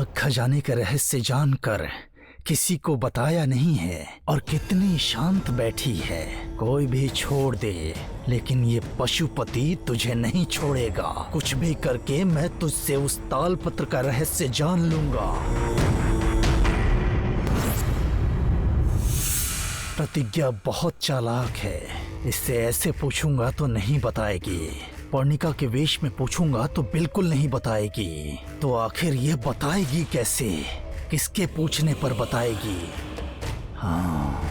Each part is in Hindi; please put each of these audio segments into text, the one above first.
नाग खजाने का रहस्य जानकर किसी को बताया नहीं है और कितनी शांत बैठी है। कोई भी छोड़ दे, लेकिन ये पशुपति तुझे नहीं छोड़ेगा। कुछ भी करके मैं तुझसे उस तालपत्र का रहस्य जान लूंगा। प्रतिज्ञा बहुत चालाक है, इससे ऐसे पूछूंगा तो नहीं बताएगी, पर्णिका के वेश में पूछूंगा तो बिल्कुल नहीं बताएगी। तो आखिर ये बताएगी कैसे? किसके पूछने पर बताएगी? हाँ,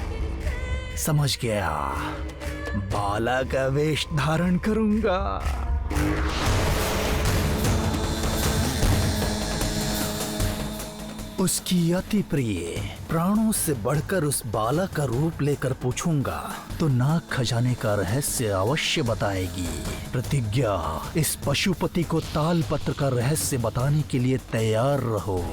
समझ गया। बाला का वेश धारण करूंगा। उसकी अति प्रिय प्राणों से बढ़कर उस बाला का रूप लेकर पूछूंगा तो नाग खजाने का रहस्य अवश्य बताएगी। प्रतिज्ञा, इस पशुपति को तालपत्र का रहस्य बताने के लिए तैयार रहो।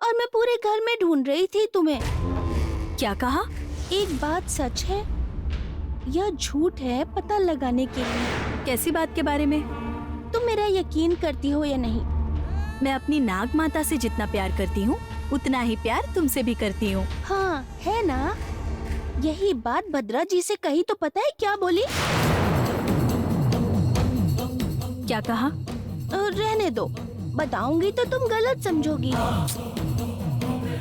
और मैं पूरे घर में ढूंढ रही थी तुम्हें। क्या कहा? एक बात सच है या झूठ है पता लगाने के लिए। कैसी बात के बारे में? तुम मेरा यकीन करती हो या नहीं? मैं अपनी नाग माता से जितना प्यार करती हूँ उतना ही प्यार तुमसे भी करती हूँ। हाँ है ना? यही बात भद्रा जी से कही तो पता है क्या बोली? क्या कहा? रहने दो, बताऊंगी तो तुम गलत समझोगी।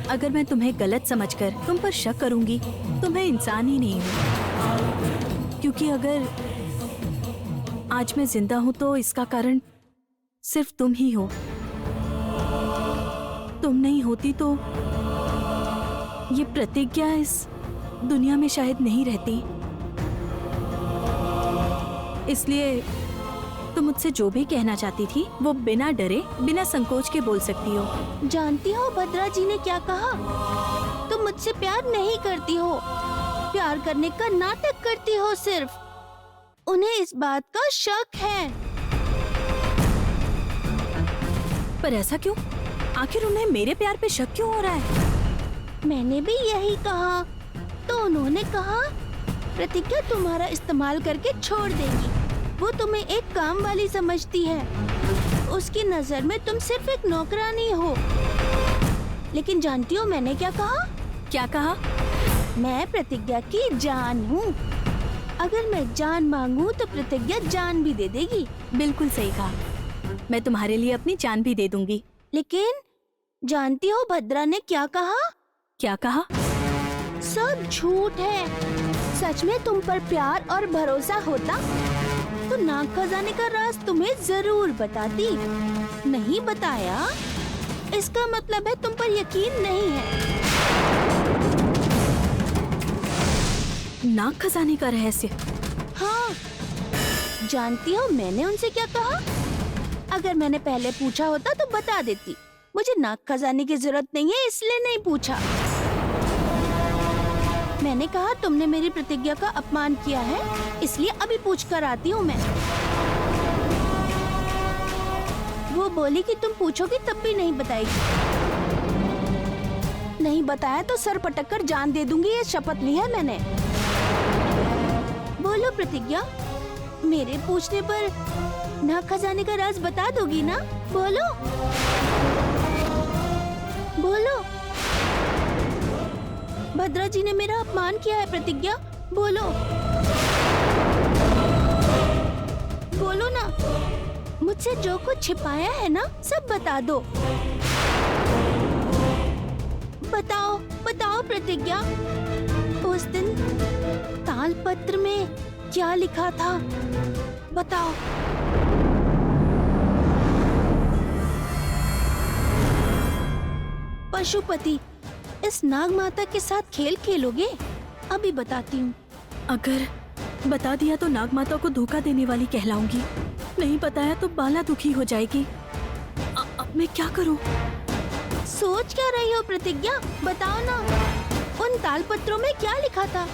अगर मैं तुम्हें गलत समझकर तुम पर शक करूंगी तो मैं इंसान ही नहीं हूँ। क्योंकि अगर आज मैं जिंदा हूँ तो इसका कारण सिर्फ तुम ही हो। तुम नहीं होती तो ये प्रतिज्ञा इस दुनिया में शायद नहीं रहती। इसलिए तुम मुझसे जो भी कहना चाहती थी वो बिना डरे बिना संकोच के बोल सकती हो। जानती हो भद्रा जी ने क्या कहा? तुम मुझसे प्यार नहीं करती हो, प्यार करने का नाटक करती हो सिर्फ। उन्हें इस बात का शक है। पर ऐसा क्यों? आखिर उन्हें मेरे प्यार पे शक क्यों हो रहा है? मैंने भी यही कहा तो उन्होंने कहा प्रतिज्ञा तुम्हारा इस्तेमाल करके छोड़ देगी। वो तुम्हें एक काम वाली समझती है। उसकी नजर में तुम सिर्फ एक नौकरानी हो। लेकिन जानती हो मैंने क्या कहा? क्या कहा? मैं प्रतिज्ञा की जान हूँ। अगर मैं जान मांगू तो प्रतिज्ञा जान भी दे देगी। बिल्कुल सही कहा। मैं तुम्हारे लिए अपनी जान भी दे दूंगी। लेकिन जानती हो भद्रा ने क्या कहा? क्या कहा? सब झूठ है। सच में तुम पर प्यार और भरोसा होता तो नाग खजाने का राज तुम्हें जरूर बताती। नहीं बताया इसका मतलब है तुम पर यकीन नहीं है। नाग खजाने का रहस्य? हाँ, जानती हो मैंने उनसे क्या कहा? अगर मैंने पहले पूछा होता तो बता देती। मुझे नाग खजाने की जरूरत नहीं है इसलिए नहीं पूछा। मैंने कहा तुमने मेरी प्रतिज्ञा का अपमान किया है इसलिए अभी पूछ कर आती हूँ मैं। वो बोली कि तुम पूछोगी तब भी नहीं बताएगी। नहीं बताया तो सर पटक कर जान दे दूंगी, ये शपथ ली है मैंने। बोलो प्रतिज्ञा, मेरे पूछने पर नाग खजाने का राज बता दोगी ना? बोलो बोलो। भद्रा जी ने मेरा अपमान किया है प्रतिज्ञा, बोलो बोलो ना। मुझसे जो कुछ छिपाया है ना सब बता दो। बताओ बताओ प्रतिज्ञा, उस दिन तालपत्र में क्या लिखा था? बताओ। पशुपति, इस नाग माता के साथ खेल खेलोगे? अभी बताती हूँ। अगर बता दिया तो नाग माता को धोखा देने वाली कहलाऊंगी। नहीं बताया तो बाला दुखी हो जाएगी। अब मैं क्या करूँ? सोच क्या रही हो प्रतिज्ञा? बताओ ना, उन तालपत्रों में क्या लिखा था?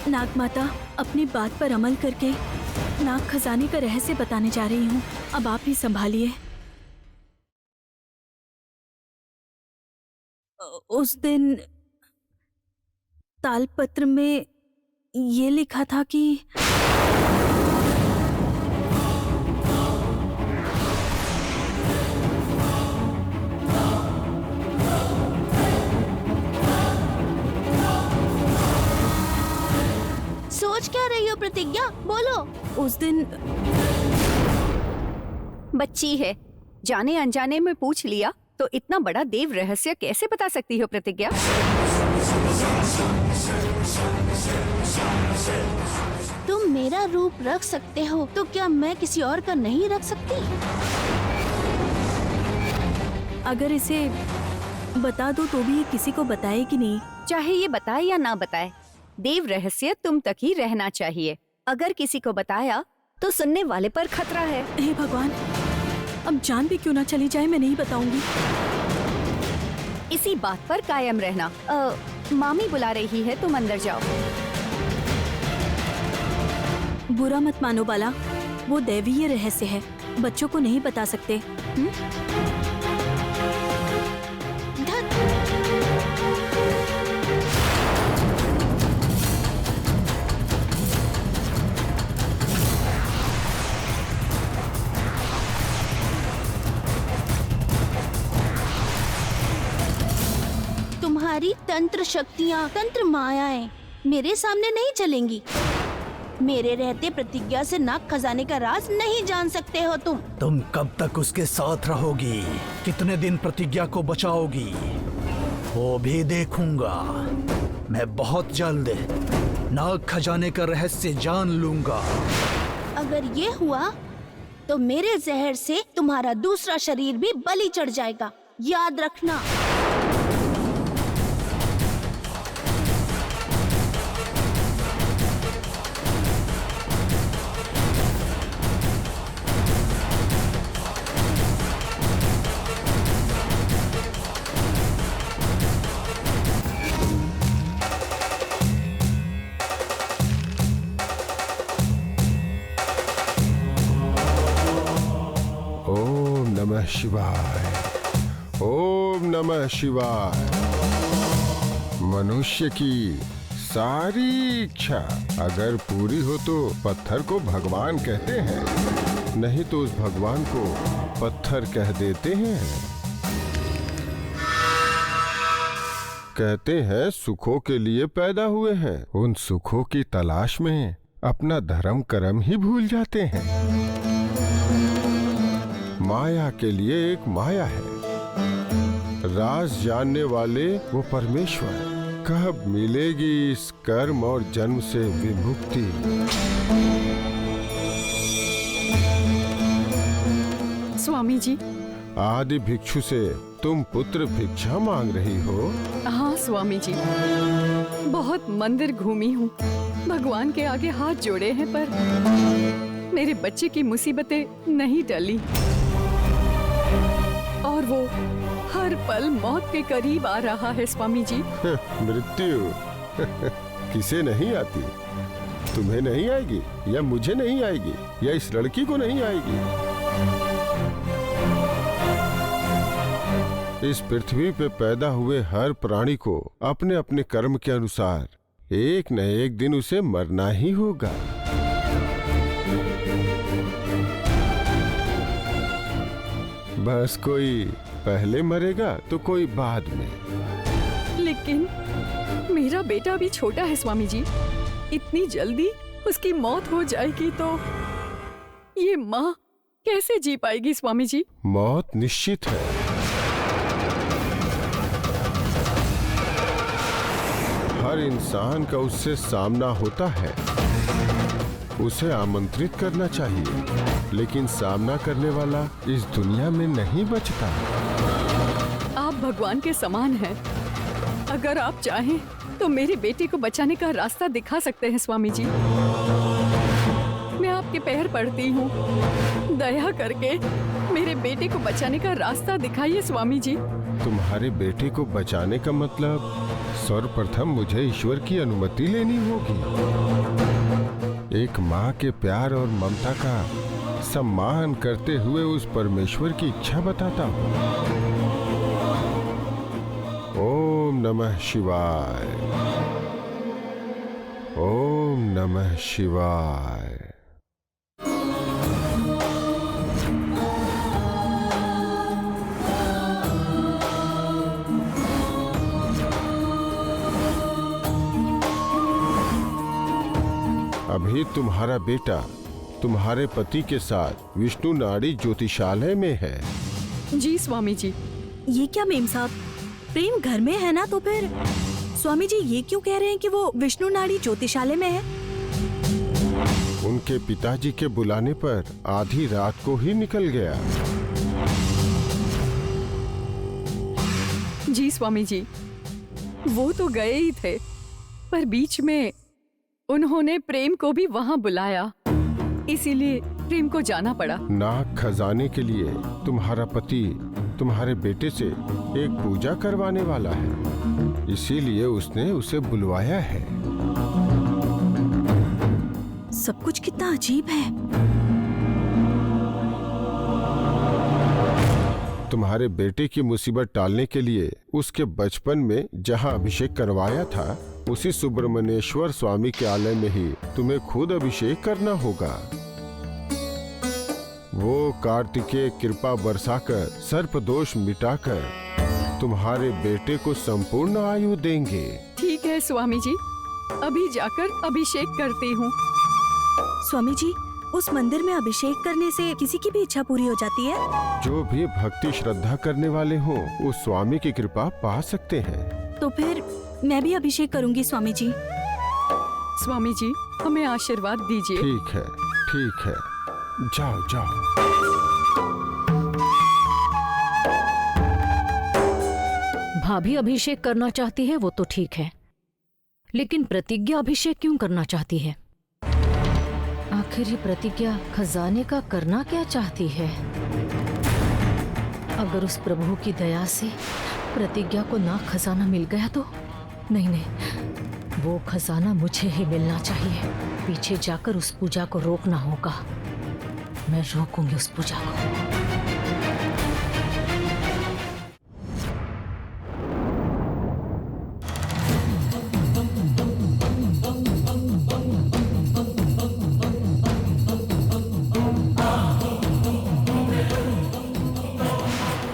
नाग माता अपनी बात पर अमल करके नाग खजाने का रहस्य बताने जा रही हूँ। अब आप ही संभालिए। उस दिन तालपत्र में ये लिखा था कि सोच क्या रही हो प्रतिज्ञा, बोलो। उस दिन बच्ची है, जाने अनजाने में पूछ लिया तो इतना बड़ा देव रहस्य कैसे बता सकती हो प्रतिज्ञा? तुम मेरा रूप रख सकते हो तो क्या मैं किसी और का नहीं रख सकती? अगर इसे बता दो तो भी ये किसी को बताए कि नहीं? चाहे ये बताए या ना बताए, देव रहस्य तुम तक ही रहना चाहिए। अगर किसी को बताया तो सुनने वाले पर खतरा है। हे भगवान, अब जान भी क्यों ना चली जाए, मैं नहीं बताऊंगी। इसी बात पर कायम रहना। मामी बुला रही है, तुम अंदर जाओ। बुरा मत मानो बाला, वो दैवीय रहस्य है, बच्चों को नहीं बता सकते। तुम्हारी तंत्र शक्तियाँ, तंत्र मायाएं मेरे सामने नहीं चलेंगी। मेरे रहते प्रतिज्ञा से नाग खजाने का राज नहीं जान सकते हो तुम। तुम कब तक उसके साथ रहोगी? कितने दिन प्रतिज्ञा को बचाओगी? वो भी देखूंगा। मैं बहुत जल्द नाग खजाने का रहस्य जान लूंगा। अगर ये हुआ तो मेरे जहर से तुम्हारा दूसरा शरीर भी बलि चढ़ जाएगा, याद रखना। नमः शिवाय, ओम नमः शिवाय। मनुष्य की सारी इच्छा अगर पूरी हो तो पत्थर को भगवान कहते हैं, नहीं तो उस भगवान को पत्थर कह देते हैं। कहते हैं सुखों के लिए पैदा हुए हैं, उन सुखों की तलाश में अपना धर्म कर्म ही भूल जाते हैं। माया के लिए एक माया है, राज जानने वाले वो परमेश्वर। कब मिलेगी इस कर्म और जन्म से विमुक्ति? स्वामी जी। आदि भिक्षु से तुम पुत्र भिक्षा मांग रही हो? हाँ स्वामी जी, बहुत मंदिर घूमी हूँ, भगवान के आगे हाथ जोड़े हैं, पर मेरे बच्चे की मुसीबतें नहीं टली और वो हर पल मौत के करीब आ रहा है स्वामी जी। मृत्यु किसे नहीं आती? तुम्हें नहीं आएगी या मुझे नहीं आएगी या इस लड़की को नहीं आएगी? इस पृथ्वी पे पैदा हुए हर प्राणी को अपने अपने कर्म के अनुसार एक न एक दिन उसे मरना ही होगा। बस कोई पहले मरेगा तो कोई बाद में। लेकिन मेरा बेटा भी छोटा है स्वामी जी, इतनी जल्दी उसकी मौत हो जाएगी तो ये माँ कैसे जी पाएगी स्वामी जी? मौत निश्चित है। हर इंसान का उससे सामना होता है, उसे आमंत्रित करना चाहिए, लेकिन सामना करने वाला इस दुनिया में नहीं बचता। आप भगवान के समान हैं। अगर आप चाहें तो मेरे बेटे को बचाने का रास्ता दिखा सकते हैं स्वामी जी। मैं आपके पैर पड़ती हूँ, दया करके मेरे बेटे को बचाने का रास्ता दिखाइए स्वामी जी। तुम्हारे बेटे को बचाने का मतलब सर्वप्रथम मुझे ईश्वर की अनुमति लेनी होगी। एक माँ के प्यार और ममता का सम्मान करते हुए उस परमेश्वर की इच्छा बताता हूँ। ओम नमः शिवाय। ओम नमः शिवाय। अभी तुम्हारा बेटा तुम्हारे पति के साथ विष्णु नाड़ी ज्योतिषालय में है। जी स्वामी जी। ये क्या मेम साहब, प्रेम घर में है ना, तो फिर स्वामी जी ये क्यों कह रहे हैं कि वो विष्णु नाड़ी ज्योतिषालय में है? उनके पिताजी के बुलाने पर आधी रात को ही निकल गया। जी स्वामी जी, वो तो गए ही थे, पर बीच में उन्होंने प्रेम को भी वहाँ बुलाया, इसीलिए प्रेम को जाना पड़ा। नाग खजाने के लिए तुम्हारा पति तुम्हारे बेटे से एक पूजा करवाने वाला है, इसीलिए उसने उसे बुलवाया है। सब कुछ कितना अजीब है। तुम्हारे बेटे की मुसीबत टालने के लिए उसके बचपन में जहाँ अभिषेक करवाया था, उसी सुब्रमण्येश्वर स्वामी के आलय में ही तुम्हें खुद अभिषेक करना होगा। वो कार्तिकेय कृपा बरसाकर सर्प दोष मिटाकर तुम्हारे बेटे को संपूर्ण आयु देंगे। ठीक है स्वामी जी, अभी जाकर अभिषेक करती हूँ। स्वामी जी, उस मंदिर में अभिषेक करने से किसी की भी इच्छा पूरी हो जाती है? जो भी भक्ति श्रद्धा करने वाले हों, उस स्वामी की कृपा पा सकते हैं। तो फिर मैं भी अभिषेक करूंगी स्वामी जी। स्वामी जी, हमें आशीर्वाद दीजिए। ठीक है, ठीक है, जाओ जाओ। भाभी अभिषेक करना चाहती है वो तो ठीक है, लेकिन प्रतिज्ञा अभिषेक क्यों करना चाहती है? आखिर ये प्रतिज्ञा खजाने का करना क्या चाहती है? अगर उस प्रभु की दया से प्रतिज्ञा को ना खजाना मिल गया तो नहीं, वो खजाना मुझे ही मिलना चाहिए। पीछे जाकर उस पूजा को रोकना होगा। मैं रोकूंगी उस पूजा को।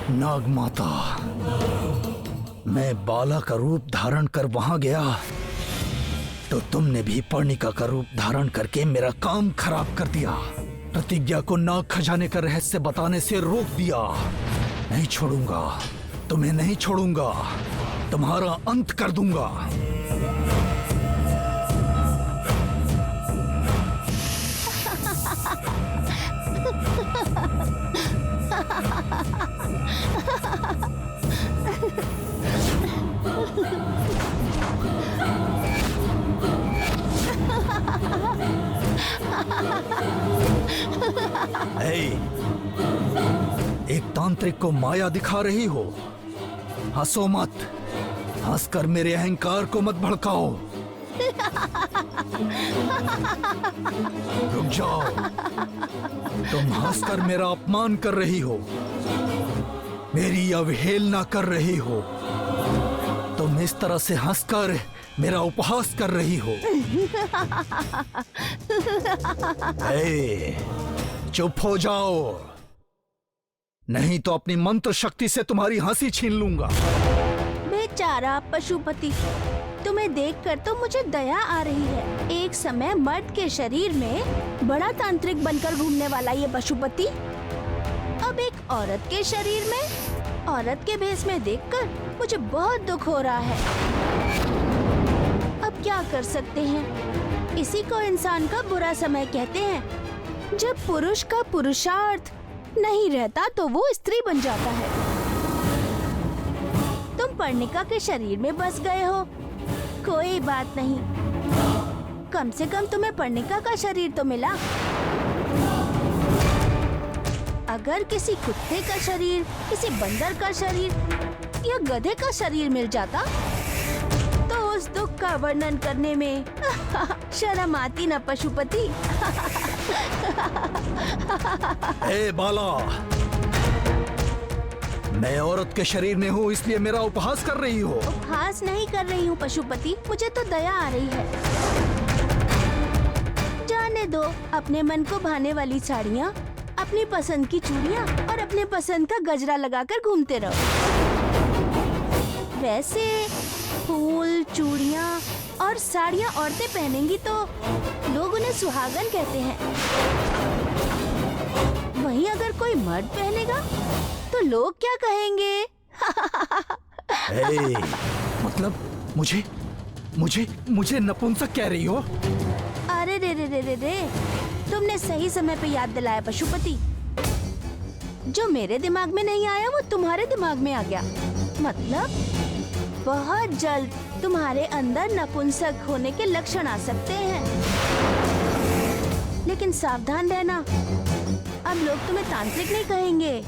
नाग माता, मैं बाला का रूप धारण कर वहां गया तो तुमने भी पर्णिका का रूप धारण करके मेरा काम खराब कर दिया। प्रतिज्ञा को नाग खजाने का रहस्य बताने से रोक दिया। नहीं छोड़ूंगा, तुम्हें नहीं छोड़ूंगा, तुम्हारा अंत कर दूंगा। एक तांत्रिक को माया दिखा रही हो? हंसो मत, हंसकर मेरे अहंकार को मत भड़काओ। रुक जाओ, तुम हंसकर मेरा अपमान कर रही हो, मेरी अवहेलना कर रही हो। तुम इस तरह से हंसकर मेरा उपहास कर रही हो। चुप हो जाओ, नहीं तो अपनी मंत्र शक्ति से तुम्हारी हंसी छीन लूंगा। बेचारा पशुपति, तुम्हें देखकर तो मुझे दया आ रही है। एक समय मर्द के शरीर में बड़ा तांत्रिक बनकर घूमने वाला ये पशुपति, अब एक औरत के शरीर में औरत के भेष में देखकर मुझे बहुत दुख हो रहा है। अब क्या कर सकते हैं? इसी को इंसान का बुरा समय कहते हैं। जब पुरुष का पुरुषार्थ नहीं रहता तो वो स्त्री बन जाता है। तुम पर्णिका के शरीर में बस गए हो, कोई बात नहीं, कम से कम तुम्हें पर्णिका का शरीर तो मिला। अगर किसी कुत्ते का शरीर, किसी बंदर का शरीर या गधे का शरीर मिल जाता तो उस दुख का वर्णन करने में शर्म आती ना पशुपति। ए बाला, मैं औरत के शरीर में हूँ इसलिए मेरा उपहास कर रही हो? उपहास नहीं कर रही हूँ पशुपति, मुझे तो दया आ रही है। जाने दो, अपने मन को भाने वाली साड़ियाँ, अपनी पसंद की चूड़ियाँ और अपने पसंद का गजरा लगाकर घूमते रहो। वैसे फूल, चूड़ियाँ और साड़ियाँ औरतें पहनेंगी तो लोग उन्हें सुहागन कहते हैं। वहीं अगर कोई मर्द पहनेगा तो लोग क्या कहेंगे? ए, मतलब मुझे नपुंसक कह रही हो? अरे रे रे रे रे रे, तुमने सही समय पे याद दिलाया पशुपति। जो मेरे दिमाग में नहीं आया वो तुम्हारे दिमाग में आ गया। मतलब बहुत जल्द तुम्हारे अंदर नपुंसक होने के लक्षण आ सकते हैं। लेकिन सावधान रहना, अब लोग तुम्हें तांत्रिक नहीं कहेंगे,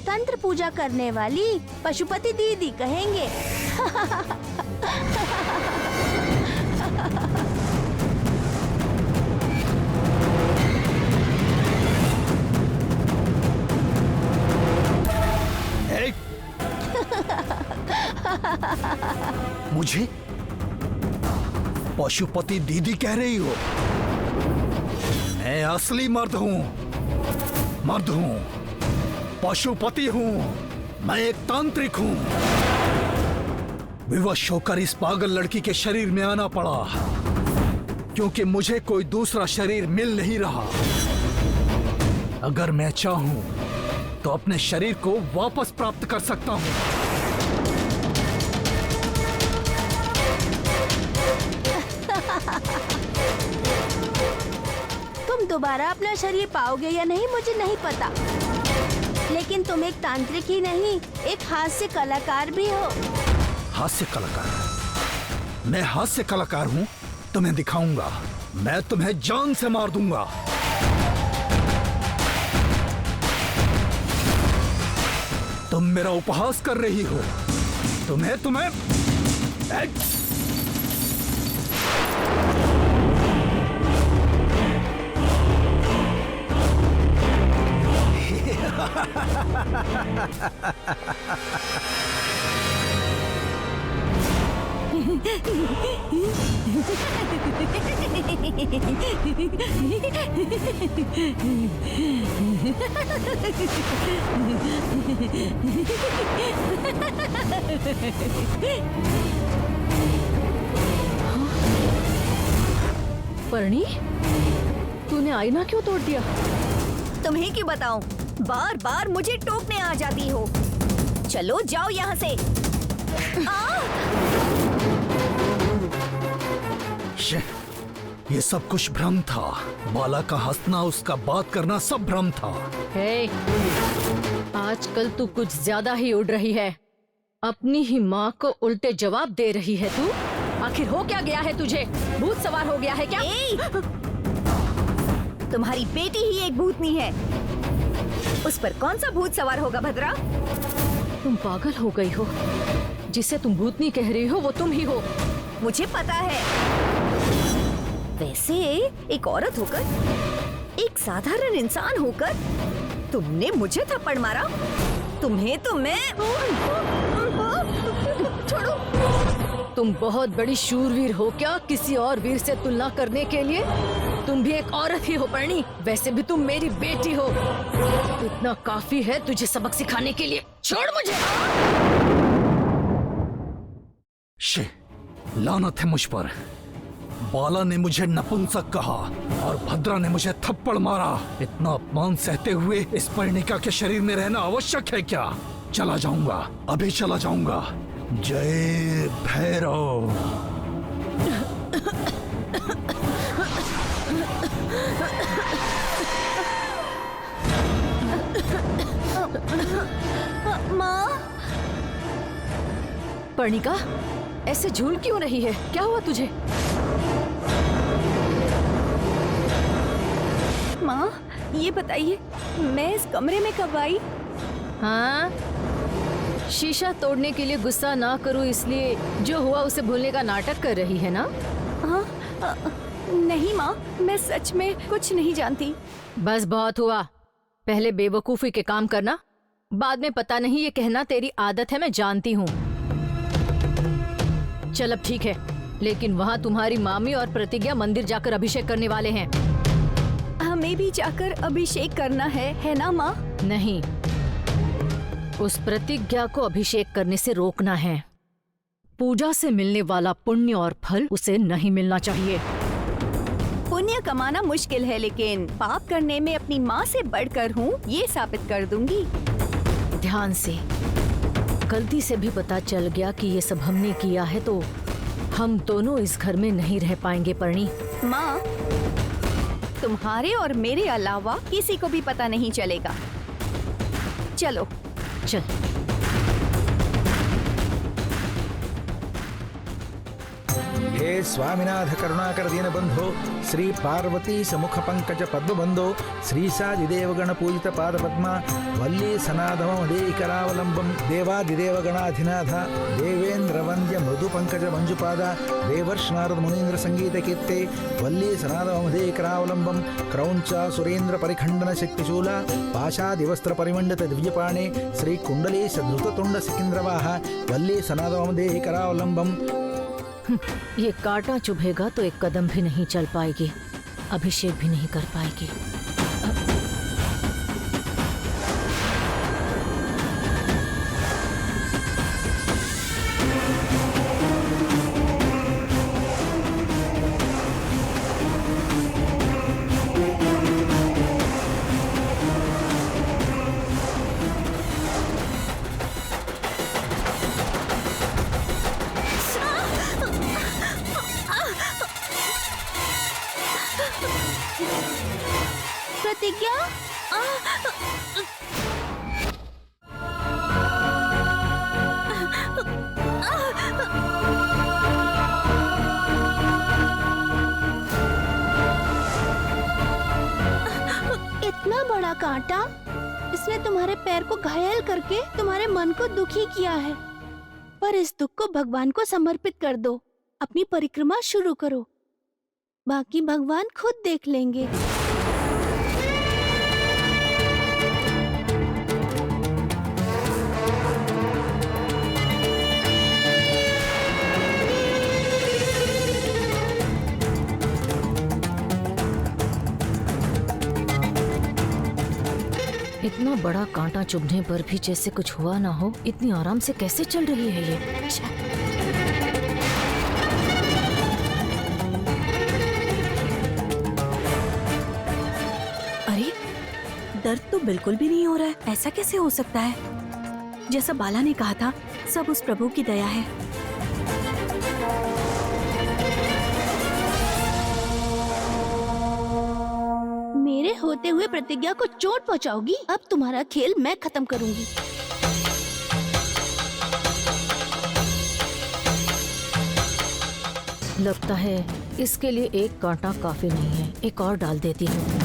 तंत्र पूजा करने वाली पशुपति दीदी कहेंगे। मुझे पशुपति दीदी कह रही हो? मैं असली मर्द हूँ, पशुपति हूँ, मैं एक तांत्रिक हूँ। विवश होकर इस पागल लड़की के शरीर में आना पड़ा क्योंकि मुझे कोई दूसरा शरीर मिल नहीं रहा। अगर मैं चाहूँ तो अपने शरीर को वापस प्राप्त कर सकता हूँ। तुम दोबारा अपना शरीर पाओगे या नहीं मुझे नहीं पता, लेकिन तुम एक तांत्रिक ही नहीं, एक हास्य कलाकार भी हो। हास्य कलाकार? मैं हास्य कलाकार हूँ? तुम्हें दिखाऊंगा, मैं तुम्हें जान से मार दूंगा। तुम मेरा उपहास कर रही हो। तुम्हें परणी, तूने आईना क्यों तोड़ दिया? तुम्हें क्यों बताऊं? बार बार मुझे टोकने आ जाती हो। चलो जाओ यहाँ से। ये सब कुछ भ्रम था। बाला का हंसना, उसका बात करना सब भ्रम था। हे, आजकल तू कुछ ज्यादा ही उड़ रही है। अपनी ही माँ को उल्टे जवाब दे रही है तू। आखिर हो क्या गया है तुझे? भूत सवार हो गया है क्या? तुम्हारी बेटी ही एक भूतनी है, उस पर कौन सा भूत सवार होगा भद्रा? तुम पागल हो गई हो। जिसे तुम भूतनी कह रही हो वो तुम ही हो। मुझे पता है। वैसे एक औरत होकर, एक साधारण इंसान होकर तुमने मुझे थप्पड़ मारा। तुम्हें तो मैं छोड़ो। तुम बहुत बड़ी शूरवीर हो क्या किसी और वीर से तुलना करने के लिए? तुम भी एक औरत ही हो परणी। वैसे भी तुम मेरी बेटी हो। इतना काफी है तुझे सबक सिखाने के लिए। छोड़ मुझे। लानत है मुझ पर। बाला ने मुझे नपुंसक कहा और भद्रा ने मुझे थप्पड़ मारा। इतना अपमान सहते हुए इस परिणिका के शरीर में रहना आवश्यक है क्या? चला जाऊंगा, अभी चला जाऊंगा। जय भैरव। माँ। पर्णिका, ऐसे झूल क्यों रही है? क्या हुआ तुझे? माँ, ये बताइए मैं इस कमरे में कब आई? हाँ, शीशा तोड़ने के लिए गुस्सा ना करूं, इसलिए जो हुआ उसे भूलने का नाटक कर रही है ना? नहीं माँ, मैं सच में कुछ नहीं जानती। बस बहुत हुआ। पहले बेवकूफी के काम करना, बाद में पता नहीं ये कहना तेरी आदत है, मैं जानती हूँ। चल अब ठीक है, लेकिन वहाँ तुम्हारी मामी और प्रतिज्ञा मंदिर जाकर अभिषेक करने वाले हैं। हमें भी जाकर अभिषेक करना है ना माँ? नहीं, उस प्रतिज्ञा को अभिषेक करने से रोकना है। पूजा से मिलने वाला पुण्य और फल उसे नहीं मिलना चाहिए। पुण्य कमाना मुश्किल है, लेकिन पाप करने में अपनी माँ से बढ़कर हूँ, ये साबित कर दूंगी। ध्यान से, गलती से भी पता चल गया कि ये सब हमने किया है तो हम दोनों इस घर में नहीं रह पाएंगे परणी। माँ, तुम्हारे और मेरे अलावा किसी को भी पता नहीं चलेगा। चलो चल। हे स्वामिनाथ करुणाकर दीन बंधो, श्री पार्वती समुख पंकज पद्म बंधो, श्री सादिदेव गण पूजित पाद पद्मा, वल्ली सनादम मदेकरावलंबम, देवादिदेव गणाधिनाथ, देवेंद्र वंद्य मृदु पंकज मंजुपाद, देवर्ष नारद मुनीन्द्र संगीत कीर्ते, वल्ली सनादम मदेकरावलंबम, क्रौंच सुरेंद्र परिखंडन शक्तिशूला, पाशादिवस्त्र परिमंडित दिव्यपाणे, श्री कुंडली सधृततुंड सिकिंद्रवाह, वल्ली सनादम मदेकरावलंबम। ये कांटा चुभेगा तो एक कदम भी नहीं चल पाएगी, अभिषेक भी नहीं कर पाएगी। प्रतिज्ञा, इतना बड़ा कांटा, इसने तुम्हारे पैर को घायल करके तुम्हारे मन को दुखी किया है। पर इस दुख को भगवान को समर्पित कर दो, अपनी परिक्रमा शुरू करो, बाकी भगवान खुद देख लेंगे। इतना बड़ा कांटा चुभने पर भी जैसे कुछ हुआ ना हो, इतनी आराम से कैसे चल रही है ये? अरे, दर्द तो बिल्कुल भी नहीं हो रहा है, ऐसा कैसे हो सकता है? जैसा बाला ने कहा था, सब उस प्रभु की दया है। मेरे होते हुए प्रतिज्ञा को चोट पहुंचाओगी? अब तुम्हारा खेल मैं खत्म करूंगी। लगता है इसके लिए एक कांटा काफी नहीं है, एक और डाल देती हूँ।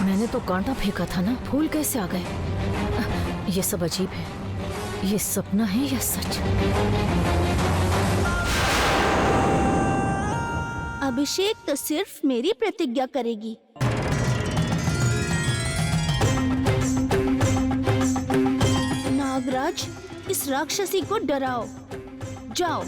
मैंने तो कांटा फेंका था ना, फूल कैसे आ गए? ये सब अजीब है, ये सपना है या सच? अभिषेक तो सिर्फ मेरी प्रतिज्ञा करेगी। नागराज, इस राक्षसी को डराओ, जाओ।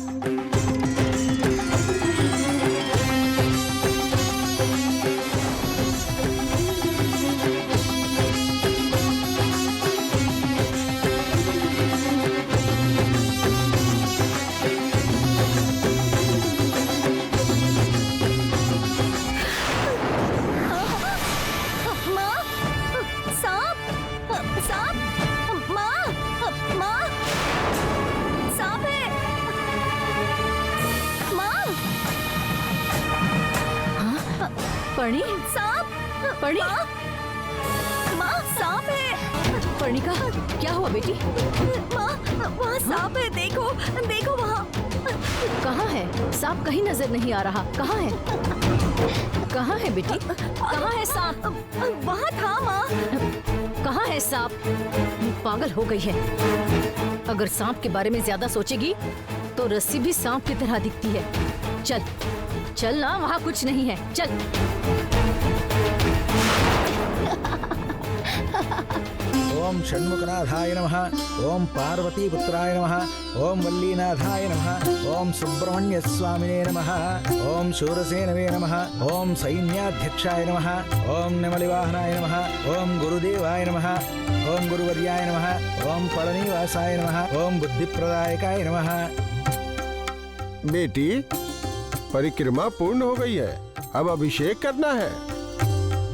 पर्णी, सांप! पर्णी, माँ, सांप है! पर्णिका, क्या हुआ बेटी? माँ, वहाँ सांप है, देखो, देखो वहाँ। कहाँ है? सांप कहीं नजर नहीं आ रहा। कहाँ है? कहाँ है बेटी? कहाँ है सांप? वहाँ था माँ। कहाँ है सांप? ये पागल हो गई है। अगर सांप के बारे में ज्यादा सोचेगी तो रस्सी भी सांप की तरह दिखती है। चल चल ना, वहाँ कुछ नहीं है। चल। ओम षण्मुखनाथाय नमः। ओम पार्वती पुत्राय नमः। ओम वल्लीनाथाय नमः। ओम सुब्रह्मण्य स्वामिने नमः। ओम शूरसेनवे नमः। ओम सैन्याध्यक्षाय नमः। ओम नमलिवाहनाय नमः। ओम गुरुदेवाय नमः। ओम गुरुवर्याय नमः। ओम पळनिवासाय नमः। ओम बुद्धिप्रदायकाय नमः। बेटी, परिक्रमा पूर्ण हो गई है, अब अभिषेक करना है।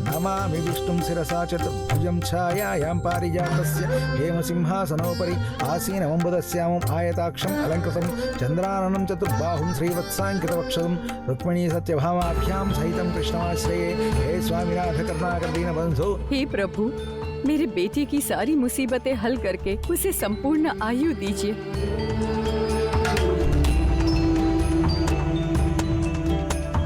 नमामि विष्णुं शिरसा चतुर्भुजं छायायां पारिजातस्य हेमसिंहासनोपरि आसीनं बुधस्यामम् आयताक्षम् अलङ्कृतं चन्द्राननं चतुर्बाहुं श्रीवत्साङ्कितवक्षसं रुक्मिणी सत्यभामाभ्यां सहितं कृष्णमाश्रये। हे स्वामिनाथ करुणाकर दीनबन्धो। हे प्रभु, मेरे बेटे की सारी मुसीबतें हल करके उसे संपूर्ण आयु दीजिए।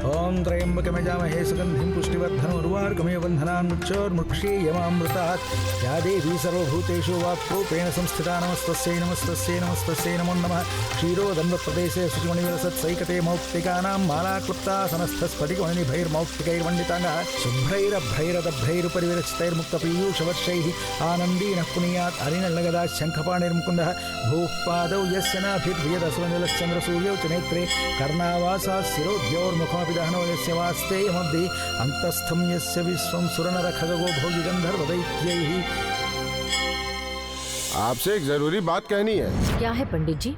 ओम त्र्यंबकमजामहे सुगंधिं पुष्टिवर्धनम् उर्वारुकमिव बन्धनान् मृत्योर्मुक्षीयमामृतात् या देवी सर्वभूतेषु वाक्रूपेण संस्थिता नमस्तस्यै नमस्तस्यै नमस्तस्यै नमो नमः। क्षीरोदन्वप्रदेशे शुचिमणिविलसत्सैकते मौक्तिकानां मालाक्लुप्तासनस्थस्फटिकमणिनिभैर्मौक्तिकैर्मण्डिताङ्गः शुभ्रैरभ्रैरदभ्रैरुपरिविरचितैर्मुक्तपीयूषवर्षैः आनन्दीनः पुनीयात् अरिणल्लगदात् शङ्खपाणिर्मुकुन्दः भूः पादौ यस्य नाभिर्भुजदसुनिलश्चन्द्रसूर्यौ च नेत्रे कर्णावासाः शिरोद्योर्मुखमपि दहनो यस्य वास्तेयमब्धि अन्तस्थं यस्य विश्वं सुरनरखगो भोगिगन्धर्वदैत्यैः। आपसे एक जरूरी बात कहनी है। क्या है पंडित जी?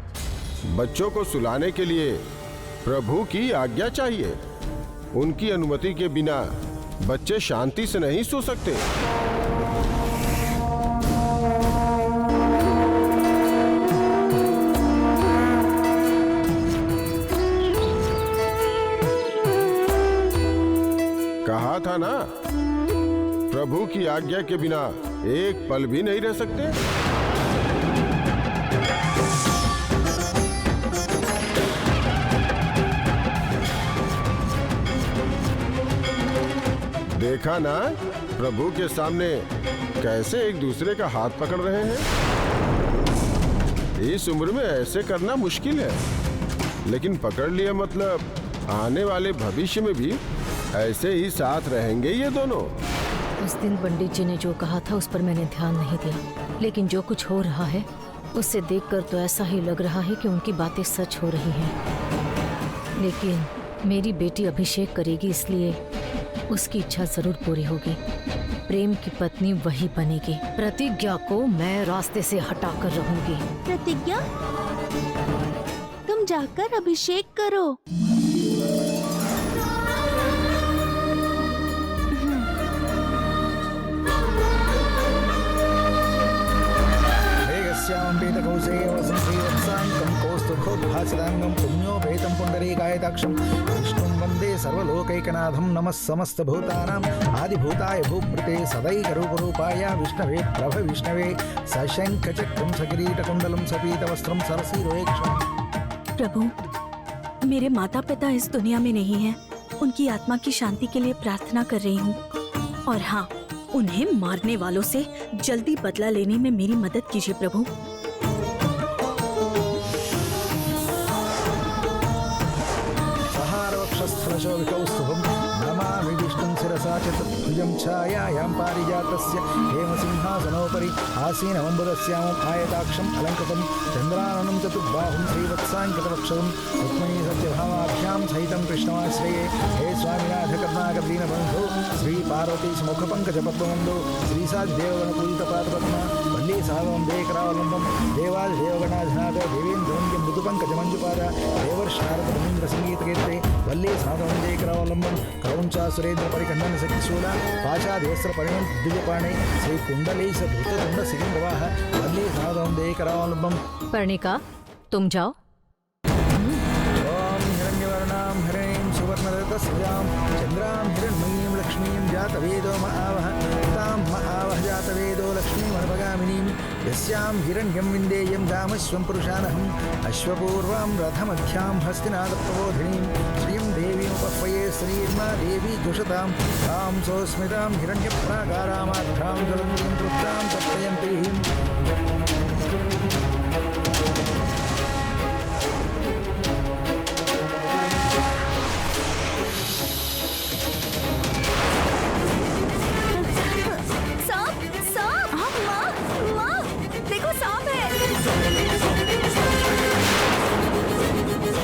बच्चों को सुलाने के लिए प्रभु की आज्ञा चाहिए। उनकी अनुमति के बिना बच्चे शांति से नहीं सो सकते। कहा था ना, प्रभु की आज्ञा के बिना एक पल भी नहीं रह सकते। देखा ना, प्रभु के सामने कैसे एक दूसरे का हाथ पकड़ रहे हैं। इस उम्र में ऐसे करना मुश्किल है, लेकिन पकड़ लिया मतलब आने वाले भविष्य में भी ऐसे ही साथ रहेंगे ये दोनों। उस दिन पंडित जी ने जो कहा था उस पर मैंने ध्यान नहीं दिया, लेकिन जो कुछ हो रहा है उससे देखकर तो ऐसा ही लग रहा है कि उनकी बातें सच हो रही हैं। लेकिन मेरी बेटी अभिषेक करेगी, इसलिए उसकी इच्छा जरूर पूरी होगी। प्रेम की पत्नी वही बनेगी। प्रतिज्ञा को मैं रास्ते से हटाकर रहूंगी। प्रतिज्ञा, तुम जाकर अभिषेक करो। श्यामं पीतकौशेयवसं श्रीवत्साङ्कं कौस्तुभोद्भासिताङ्गं पुण्योपेतं पुण्डरीकायताक्षं विष्णुं वन्दे सर्वलोकैकनाथं। नमः समस्तभूतानाम् आदिभूताय भूप्रीते सदैकरूपरूपाय विष्णवे प्रभविष्णवे सशङ्खचक्रं सकिरीटकुण्डलं सपीतवस्त्रं सरसीरोक्षम्। प्रभु, मेरे माता पिता इस दुनिया में नहीं हैं। उनकी आत्मा की शांति के लिए प्रार्थना कर रही हूँ। और हाँ, उन्हें मारने वालों से जल्दी बदला लेने में मेरी मदद कीजिए प्रभु। सहारवक्षस्थलशोभिकौस्तुभं नमामि विष्णुं शिरसा चतुर्भुजं छायायां पारिजातस्य हेमसिंहासनोपरि आसीनं बुधस्यामम् आयताक्षम् अलङ्कृतं चन्द्राननं चतुर्बाहुं श्रीवत्साङ्कितवक्षसं रुक्मिणी सत्यभामाभ्यां सहितं कृष्णमाश्रये। हे स्वामिनाथ करुणाकर दीनबन्धो श्री पार्वती मुखपङ्कजपद्मबन्धो श्रीसाद्देवगणपूजितपादपद्मा वल्ली सावन्देकरावलम्बं देवादिदेवगणाधिनाथ देवेन्द्रं मृदुपङ्कजमञ्जुपाद देवर्षनारदमुनीन्द्रसङ्गीतकेत्रे वल्ली साधवन्देकरावलम्बं क्रौञ्चा सुरेन्द्रपरिखण्डनशक्तिशूला पाशादेस्त्रपरिणं दिव्यपाणे श्रीकुण्डलेश धृततुण्डशिखिन्दवाः वल्ली साधवन्देकरावलम्बं। पर्णिका, तुम जाओ। ओम हिरण्यवर्णां हिरण्यं सुवर्णरजतस्रजां चन्द्रां हिरण्मयीं लक्ष्मीं जातवेदो महावः तां महावः जातवेदो लक्ष्मीमनुपगामिनीं यस्यां हिरण्यं विन्देयं गामस्वं पुरुषानहम् अश्वपूर्वां रथमध्यां हस्तिनादप्रबोधिनीं श्रियं देवीमुपह्वये श्रीर्मा देवी दुषतां तां सोऽस्मितां हिरण्यप्राकारामाध्रां ज्वलन्तीं तृप्तां तप्तयन्तीं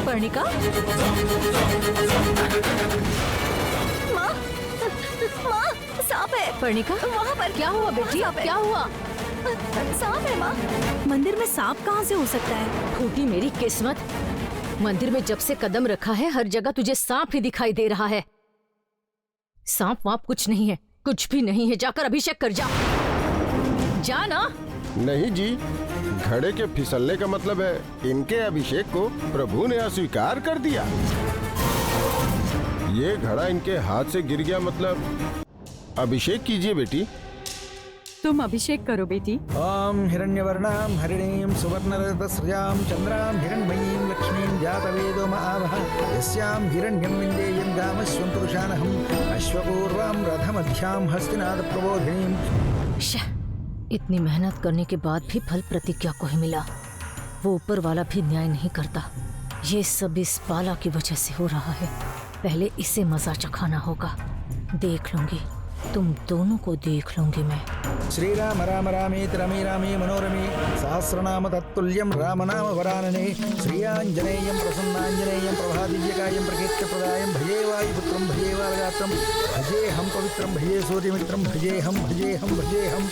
पर्णिका, माँ, माँ, सांप है। पर्णिका, वहाँ पर क्या हुआ बेटी? क्या हुआ? सांप है माँ। मंदिर में सांप कहाँ से हो सकता है? फूटी मेरी किस्मत। मंदिर में जब से कदम रखा है हर जगह तुझे सांप ही दिखाई दे रहा है। सांप वाप कुछ नहीं है, कुछ भी नहीं है। जाकर अभिषेक कर जा, जा ना। नहीं जी, घड़े के फिसलने का मतलब है इनके अभिषेक को प्रभु ने अस्वीकार कर दिया। ये घड़ा इनके हाथ से गिर गया, मतलब अभिषेक कीजिए बेटी। तुम अभिषेक करो बेटी। ओम हिरण्यवर्णां हरिणीं सुवर्णरजतस्रजां चंद्रां हिरण्मयीं लक्ष्मीं जातवेदो महावः यस्यां हिरण्यं विन्देयं गामस्वं पुरुषानहम् अश्वपूर्वां रथमध्यां हस्तिनादप्रबोधिनीं। इतनी मेहनत करने के बाद भी फल प्रतिज्ञा को ही मिला। वो ऊपर वाला भी न्याय नहीं करता। ये सब इस बाला की वजह से हो रहा है। पहले इसे मजा चखाना होगा। देख लूंगी, तुम दोनों को देख लूंगी मैं। श्रीराम राम रामेति रमे रामे मनोरमे सहस्रनाम तत्तुल्यं रामनाम वरानने श्रीयाञ्जनेयं प्रसन्नाञ्जनेयं प्रभादिव्यकायं प्रकीर्त्यप्रदायं भजे वायुपुत्रं भजे वारगात्रं भजेऽहं पवित्रं भजे सूर्यमित्रं भजेऽहं भजेऽहं भजेऽहं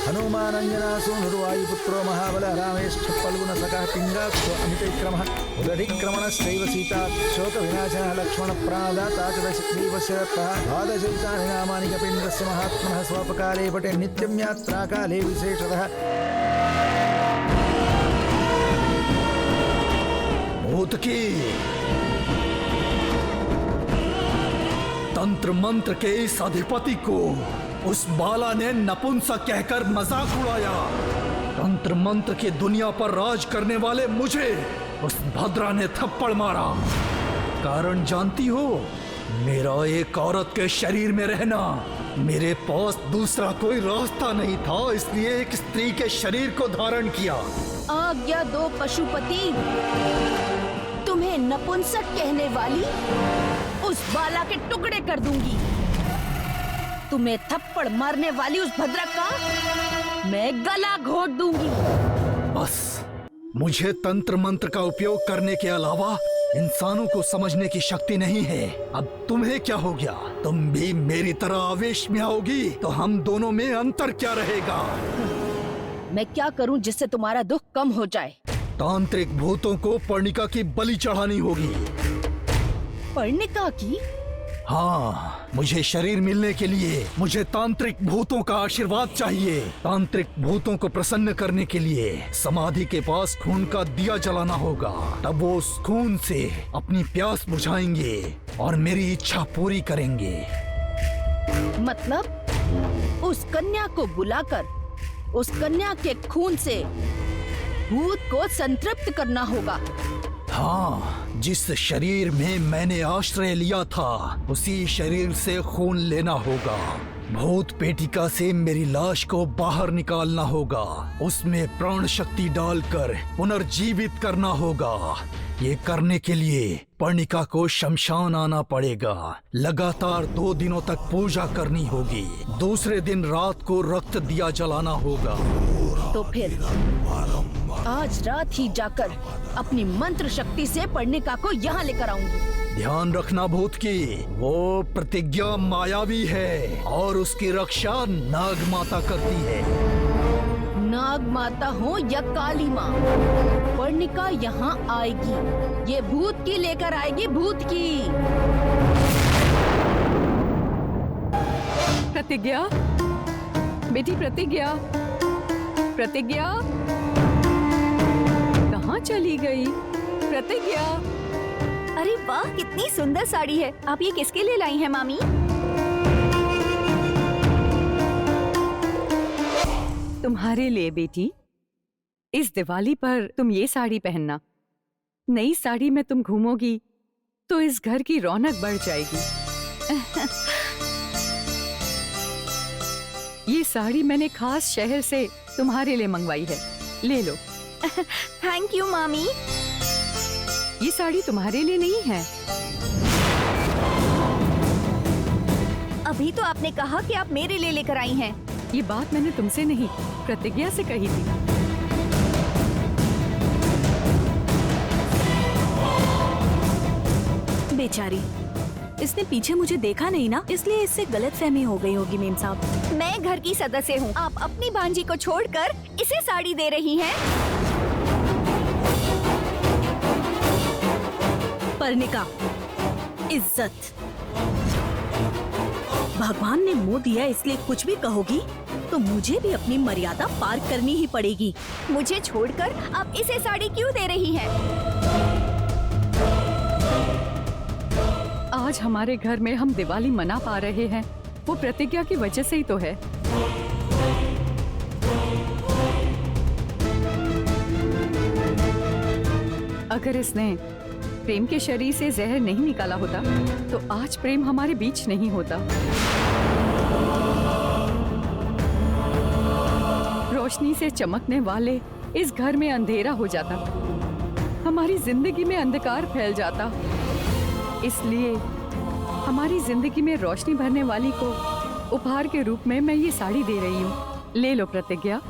हनुमानञ्जनासूनुर्वायुपुत्रो महाबल रामेष्ठफल्गुनसखः पिङ्गाक्षो अमितविक्रमः उदधिक्रमणश्चैव सीता शोकविनाशनः लक्ष्मणप्राणदाता च दशग्रीवस्य दत्तः द्वादशैतानि नामानि कपीन्द्रस्य महात्मनः स्वपकाले पटे नित्यं यात्राकाले विशेषतः। भूतकी तंत्र मंत्र के इस अधिपति को उस बाला ने नपुंसक कहकर मजाक उड़ाया। तंत्र मंत्र की दुनिया पर राज करने वाले मुझे उस भद्रा ने थप्पड़ मारा। कारण जानती हो? मेरा एक औरत के शरीर में रहना। मेरे पास दूसरा कोई रास्ता नहीं था, इसलिए एक स्त्री के शरीर को धारण किया। आज्ञा दो पशुपति, तुम्हें नपुंसक कहने वाली उस बाला के टुकड़े कर दूंगी। तुम्हें थप्पड़ मारने वाली उस भद्रा का मैं गला घोट दूंगी। बस मुझे तंत्र मंत्र का उपयोग करने के अलावा इंसानों को समझने की शक्ति नहीं है। अब तुम्हें क्या हो गया? तुम भी मेरी तरह आवेश में आओगी तो हम दोनों में अंतर क्या रहेगा? मैं क्या करूं जिससे तुम्हारा दुख कम हो जाए? तांत्रिक भूतों को पर्णिका की बलि चढ़ानी होगी। पर्णिका की? हाँ, मुझे शरीर मिलने के लिए मुझे तांत्रिक भूतों का आशीर्वाद चाहिए। तांत्रिक भूतों को प्रसन्न करने के लिए समाधि के पास खून का दिया जलाना होगा। तब वो उस खून से अपनी प्यास बुझाएंगे और मेरी इच्छा पूरी करेंगे। मतलब उस कन्या को बुलाकर उस कन्या के खून से भूत को संतृप्त करना होगा। हाँ, जिस शरीर में मैंने आश्रय लिया था उसी शरीर से खून लेना होगा। भूत पेटिका से मेरी लाश को बाहर निकालना होगा। उसमें प्राण शक्ति डालकर पुनर्जीवित करना होगा। ये करने के लिए पर्णिका को शमशान आना पड़ेगा। लगातार 2 दिनों तक पूजा करनी होगी। दूसरे दिन रात को रक्त दिया जलाना होगा। तो फिर आज रात ही जाकर अपनी मंत्र शक्ति से पर्णिका को यहाँ लेकर आऊंगी। ध्यान रखना भूत की, वो प्रतिज्ञा मायावी है और उसकी रक्षा नाग माता करती है। नाग माता हो या काली माँ, पर्णिका यहाँ आएगी। ये भूत की लेकर आएगी, भूत की। प्रतिज्ञा, बेटी प्रतिज्ञा, प्रतिज्ञा कहाँ चली गई? प्रतिज्ञा। अरे वाह, कितनी सुंदर साड़ी है। आप ये किसके लिए लाई हैं मामी? तुम्हारे लिए बेटी, इस दिवाली पर तुम ये साड़ी पहनना। नई साड़ी में तुम घूमोगी तो इस घर की रौनक बढ़ जाएगी। ये साड़ी मैंने खास शहर से तुम्हारे लिए मंगवाई है, ले लो। थैंक यू मामी। ये साड़ी तुम्हारे लिए नहीं है। अभी तो आपने कहा कि आप मेरे लिए लेकर आई हैं। ये बात मैंने तुमसे नहीं, प्रतिज्ञा से कही थी। बेचारी, इसने पीछे मुझे देखा नहीं ना, इसलिए इससे गलतफहमी हो गई होगी मेम साहब। मैं घर की सदस्य हूँ, आप अपनी भांजी को छोड़कर इसे साड़ी दे रही हैं। पर्णिका, इज्जत। भगवान ने मुंह दिया इसलिए कुछ भी कहोगी तो मुझे भी अपनी मर्यादा पार करनी ही पड़ेगी। मुझे छोड़कर आप इसे साड़ी क्यों दे रही हैं? आज हमारे घर में हम दिवाली मना पा रहे हैं, वो प्रतिज्ञा की वजह से ही तो है। अगर इसने प्रेम के शरीर से जहर नहीं निकाला होता तो आज प्रेम हमारे बीच नहीं होता। रोशनी से चमकने वाले इस घर में अंधेरा हो जाता, हमारी जिंदगी में अंधकार फैल जाता। इसलिए हमारी जिंदगी में रोशनी भरने वाली को उपहार के रूप में मैं ये साड़ी दे रही हूँ। ले लो प्रतिज्ञा।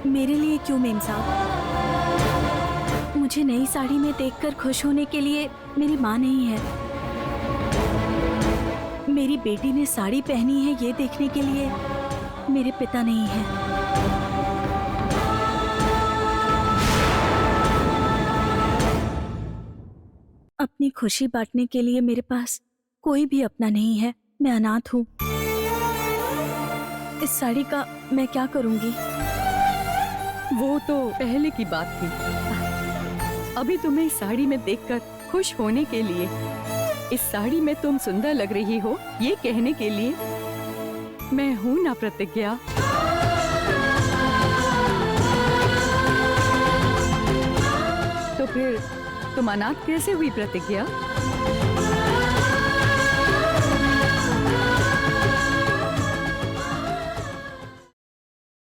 मेरे लिए क्यों मेम साहब? मुझे नई साड़ी में देखकर खुश होने के लिए मेरी माँ नहीं है। मेरी बेटी ने साड़ी पहनी है ये देखने के लिए मेरे पिता नहीं है। अपनी खुशी बांटने के लिए मेरे पास कोई भी अपना नहीं है। मैं अनाथ हूँ। इस साड़ी का मैं क्या करूँगी? वो तो पहले की बात थी। अभी तुम्हें इस साड़ी में देखकर खुश होने के लिए, इस साड़ी में तुम सुंदर लग रही हो ये कहने के लिए मैं हूं ना प्रतिज्ञा। तो फिर तुम अनाथ कैसे हुई प्रतिज्ञा?